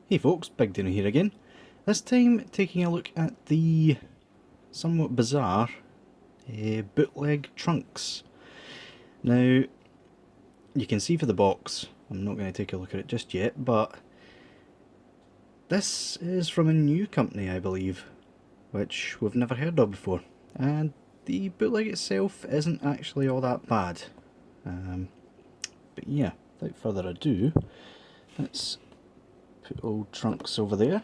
Hey folks, Big Deano here again. This time taking a look at the somewhat bizarre bootleg trunks. Now, you can see for the box, I'm not going to take a look at it just yet, but this is from a new company I believe, which we've never heard of before. And the bootleg itself isn't actually all that bad. But yeah, without further ado, let's put old trunks over there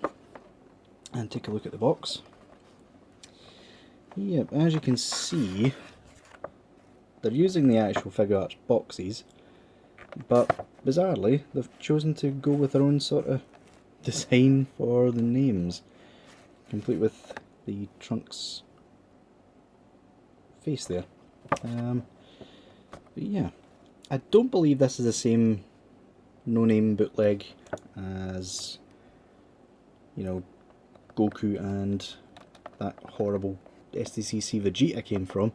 and take a look at the box. Yep, as you can see, they're using the actual Figuarts boxes, but bizarrely they've chosen to go with their own sort of design for the names, complete with the trunk's face there. But yeah, I don't believe this is the same no-name bootleg as, you know, Goku and that horrible SDCC Vegeta came from.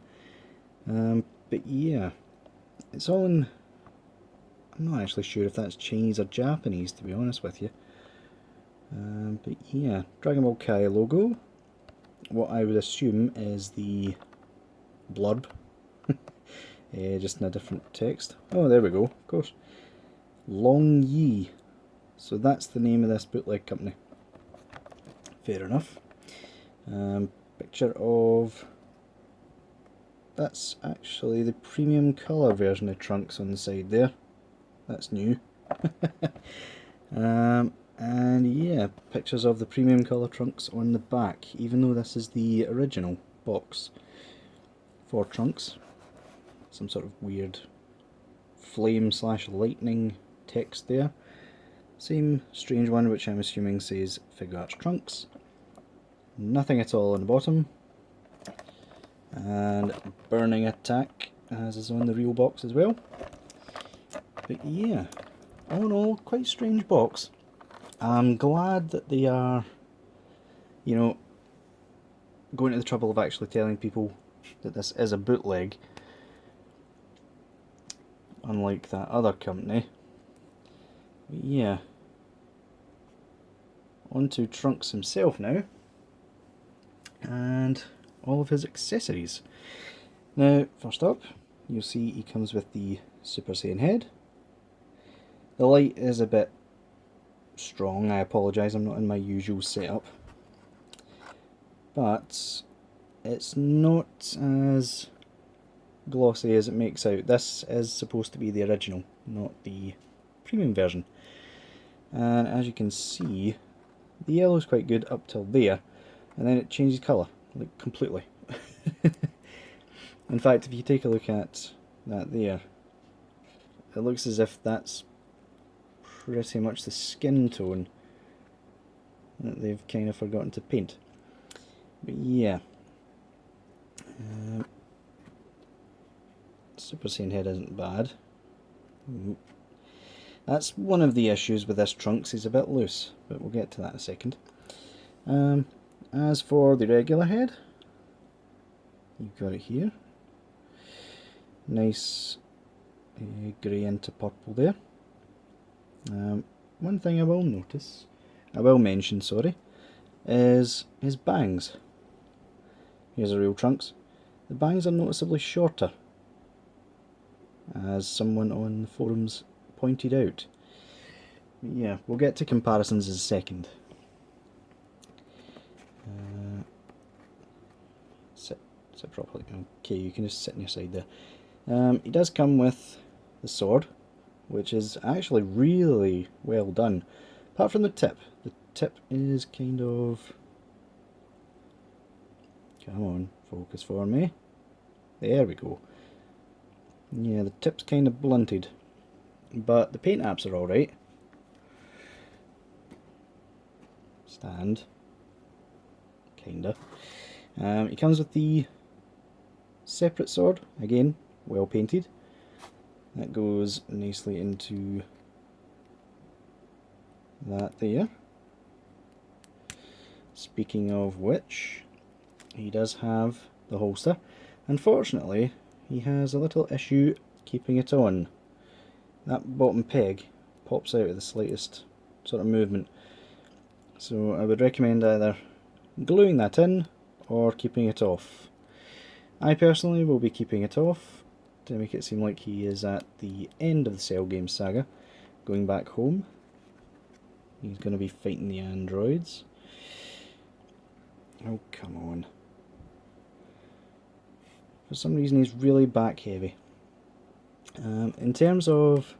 But yeah, it's all in, I'm not actually sure if that's Chinese or Japanese, to be honest with you. But yeah, Dragon Ball Kai logo. What I would assume is the blurb, just in a different text. Oh, there we go, of course. Long Yi. So that's the name of this bootleg company. Fair enough. Picture of, that's actually the premium colour version of trunks on the side there. That's new. And yeah, pictures of the premium colour trunks on the back, even though this is the original box for trunks. Some sort of weird flame / lightning text there. Same strange one, which I'm assuming says Figuarts Trunks. Nothing at all on the bottom. And Burning Attack, as is on the real box as well. But yeah, all in all, quite strange box. I'm glad that they are, you know, going to the trouble of actually telling people that this is a bootleg, unlike that other company. But yeah, on to Trunks himself now, and all of his accessories. Now, first up, you'll see he comes with the Super Saiyan head. The light is a bit strong, I apologise, I'm not in my usual setup. But it's not as glossy as it makes out. This is supposed to be the original, not the premium version. And as you can see, the yellow is quite good up till there, and then it changes colour, like completely. In fact, if you take a look at that there, it looks as if that's pretty much the skin tone that they've kind of forgotten to paint. But yeah, Super Saiyan head isn't bad. That's one of the issues with this Trunks, he's a bit loose, but we'll get to that in a second. As for the regular head, you've got it here. Nice grey into purple there. One thing I will mention, is his bangs. Here's a real Trunks. The bangs are noticeably shorter, as someone on the forums pointed out. But yeah, we'll get to comparisons in a second. Sit properly. Okay, you can just sit on your side there. He does come with the sword, which is actually really well done. Apart from the tip. The tip is kind of... Come on, focus for me. There we go. Yeah, the tip's kind of blunted, but the paint apps are alright. Stand. Kinda. It comes with the separate sword, again, well painted. That goes nicely into that there. Speaking of which, he does have the holster. Unfortunately, he has a little issue keeping it on. That bottom peg pops out at the slightest sort of movement. So I would recommend either gluing that in or keeping it off. I personally will be keeping it off to make it seem like he is at the end of the Cell Game saga, going back home. He's going to be fighting the androids. Oh, come on. For some reason he's really back heavy. In terms of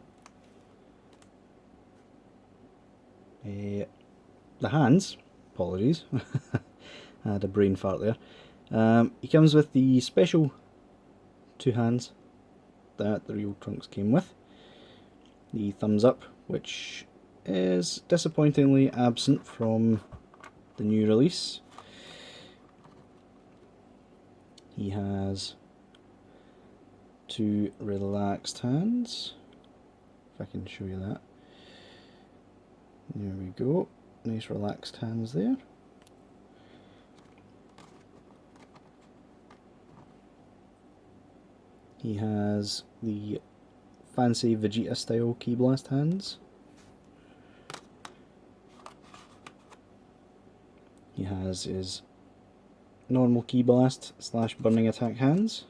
the hands, apologies, I had a brain fart there. He comes with the special 2 hands that the real Trunks came with. The thumbs up, which is disappointingly absent from the new release. He has 2 relaxed hands, if I can show you that. There we go, nice relaxed hands there. He has the fancy Vegeta style Ki Blast hands. He has his normal Ki Blast / burning attack hands.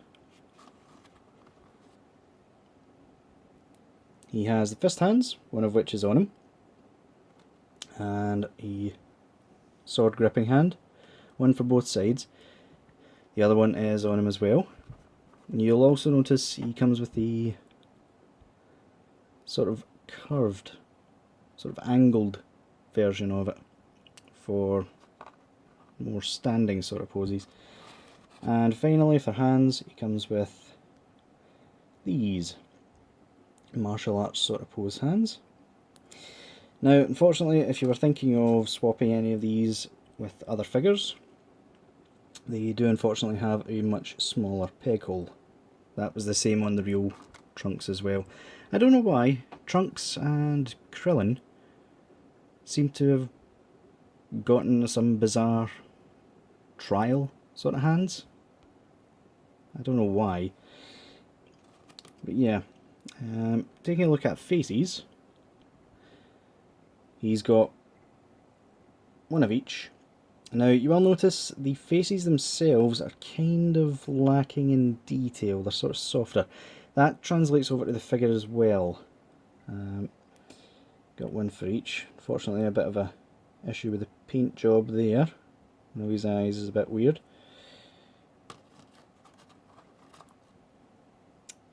He has the fist hands, one of which is on him, and a sword gripping hand, one for both sides. The other one is on him as well. You'll also notice he comes with the sort of curved, sort of angled version of it for more standing sort of poses. And finally for hands, he comes with these martial arts sort of pose hands. Now unfortunately, if you were thinking of swapping any of these with other figures, they do unfortunately have a much smaller peg hole. That was the same on the real Trunks as well. I don't know why Trunks and Krillin seem to have gotten some bizarre trial sort of hands. I don't know why. But yeah, taking a look at faces, he's got one of each. Now you will notice the faces themselves are kind of lacking in detail, they're sort of softer. That translates over to the figure as well. Got one for each. Unfortunately a bit of a issue with the paint job there. I know his eyes is a bit weird.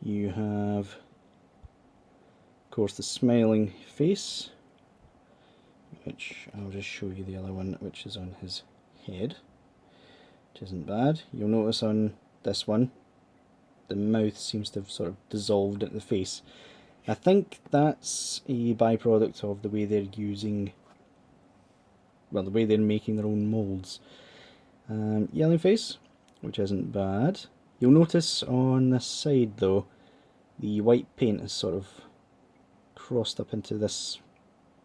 You have, of course, the smiling face, which I'll just show you the other one, which is on his head, which isn't bad. You'll notice on this one, the mouth seems to have sort of dissolved into the face. I think that's a byproduct of the way they're using, well, the way they're making their own moulds. Yellow face, which isn't bad. You'll notice on this side though, the white paint is sort of crossed up into this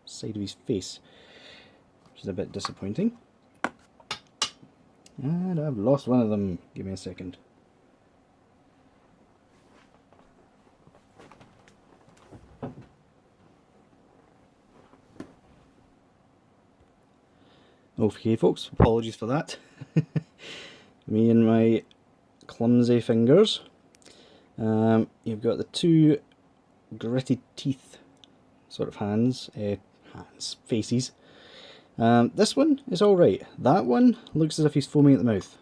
side of his face, which is a bit disappointing. And I've lost one of them. Give me a second. Okay folks, apologies for that. Me and my clumsy fingers. You've got the 2 gritty teeth sort of faces. This one is alright. That one looks as if he's foaming at the mouth.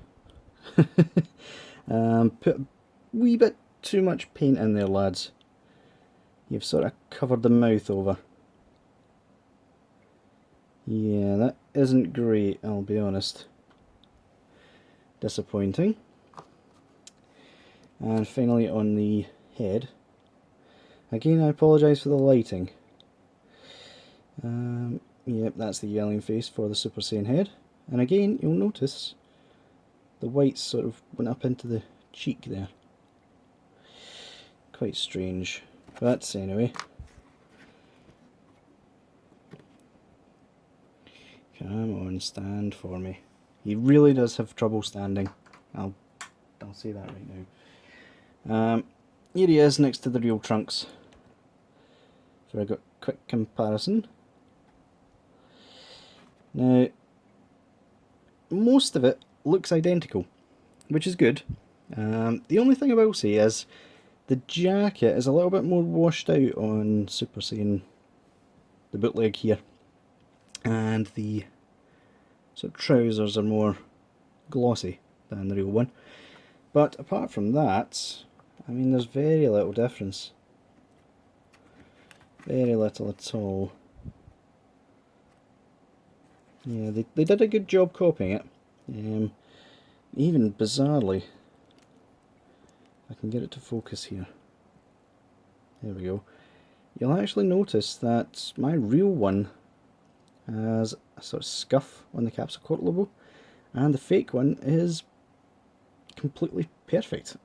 Put a wee bit too much paint in there, lads. You've sort of covered the mouth over. Yeah, that isn't great, I'll be honest. Disappointing. And finally on the head. Again, I apologise for the lighting. Yep, that's the yelling face for the Super Saiyan head. And again, you'll notice the whites sort of went up into the cheek there. Quite strange. But anyway. Come on, stand for me. He really does have trouble standing. I'll say that right now. Here he is next to the real Trunks. For a quick comparison. Now, most of it looks identical, which is good. The only thing I will say is the jacket is a little bit more washed out on Super Saiyan, the bootleg here, and the sort of trousers are more glossy than the real one. But apart from that, I mean, there's very little difference. Very little at all. Yeah, they did a good job copying it. Even bizarrely, I can get it to focus here. There we go. You'll actually notice that my real one has a sort of scuff on the capsule cork logo, and the fake one is completely perfect.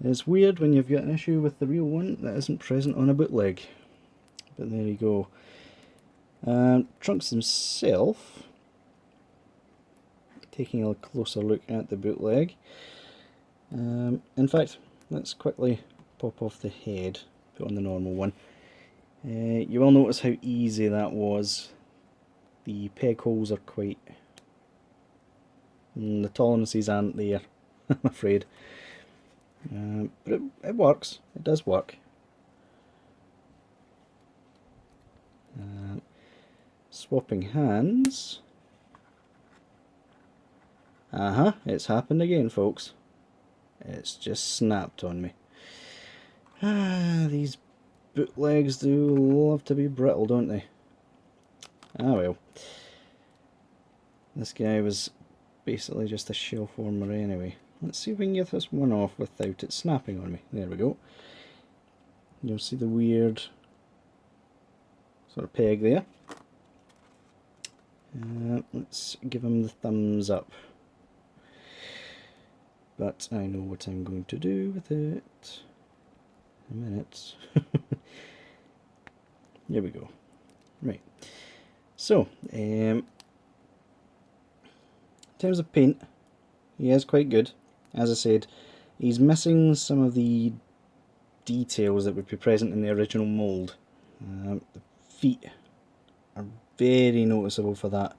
It's weird when you've got an issue with the real one that isn't present on a bootleg, but there you go. Trunks himself, taking a closer look at the bootleg. In fact, let's quickly pop off the head, put on the normal one. You will notice how easy that was. The peg holes are quite... the tolerances aren't there, I'm afraid. But it works, it does work. Swapping hands. It's happened again, folks. It's just snapped on me. These bootlegs do love to be brittle, don't they? Ah well. This guy was basically just a shell former anyway. Let's see if we can get this one off without it snapping on me. There we go. You'll see the weird sort of peg there. Let's give him the thumbs up. But I know what I'm going to do with it. A minute. There we go. Right. So, in terms of paint, he is quite good. As I said, he's missing some of the details that would be present in the original mould. The feet are very noticeable for that.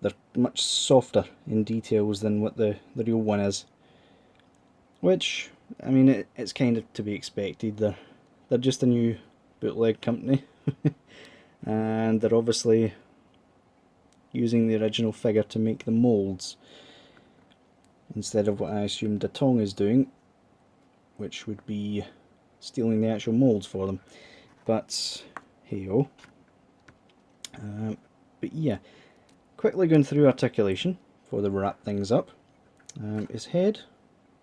They're much softer in details than what the real one is. Which, I mean, it's kind of to be expected. They're just a new bootleg company. And they're obviously using the original figure to make the moulds, instead of what I assumed Deano is doing, which would be stealing the actual moulds for them. But hey-oh. But yeah, quickly going through articulation before they wrap things up. His head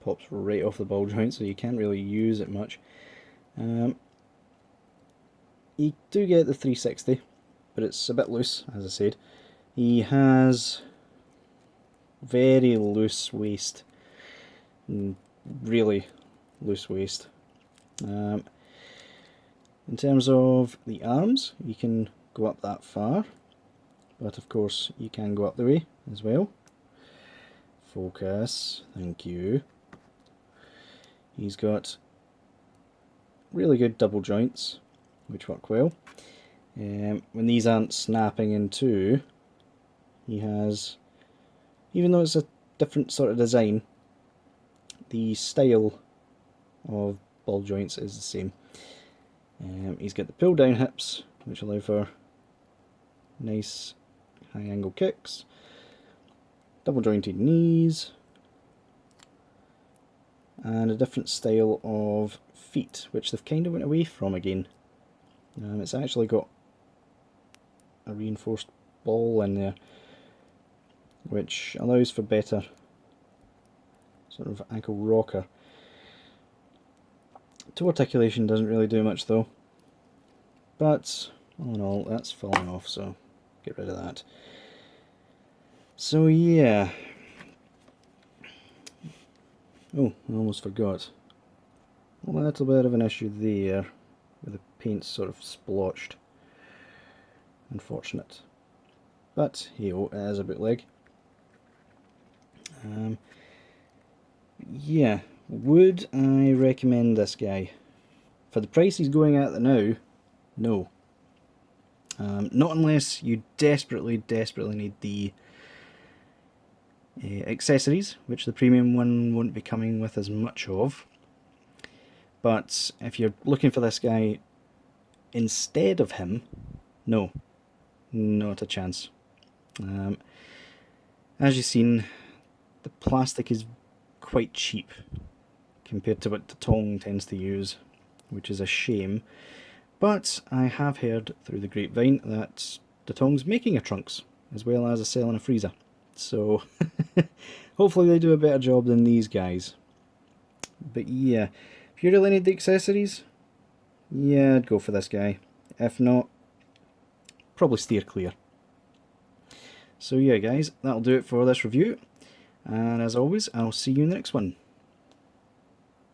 pops right off the ball joint, so you can't really use it much. You do get the 360, but it's a bit loose, as I said. He has very loose waist, really loose waist. In terms of the arms, you can go up that far, but of course you can go up the way as well. Focus, thank you. He's got really good double joints, which work well. When these aren't snapping in two, he has, even though it's a different sort of design, the style of ball joints is the same. He's got the pull down hips, which allow for nice high angle kicks, double jointed knees, and a different style of feet, which they've kind of went away from again. It's actually got a reinforced ball in there, which allows for better sort of ankle rocker. Toe articulation doesn't really do much though, but all in all that's falling off, so get rid of that. So yeah. Oh, I almost forgot. A little bit of an issue there, with the paint sort of splotched. Unfortunate. But hey-oh, it is a bootleg. Yeah, would I recommend this guy? For the price he's going at now, no. Not unless you desperately need the accessories, which the premium one won't be coming with as much of. But if you're looking for this guy instead of him, no, not a chance. As you've seen, the plastic is quite cheap compared to what the Tong tends to use, which is a shame. But I have heard through the grapevine that the Tong's making a trunks as well as a selling a freezer. So hopefully they do a better job than these guys. But yeah, if you really need the accessories, yeah, I'd go for this guy. If not, probably steer clear. So yeah guys, that'll do it for this review. And as always, I'll see you in the next one.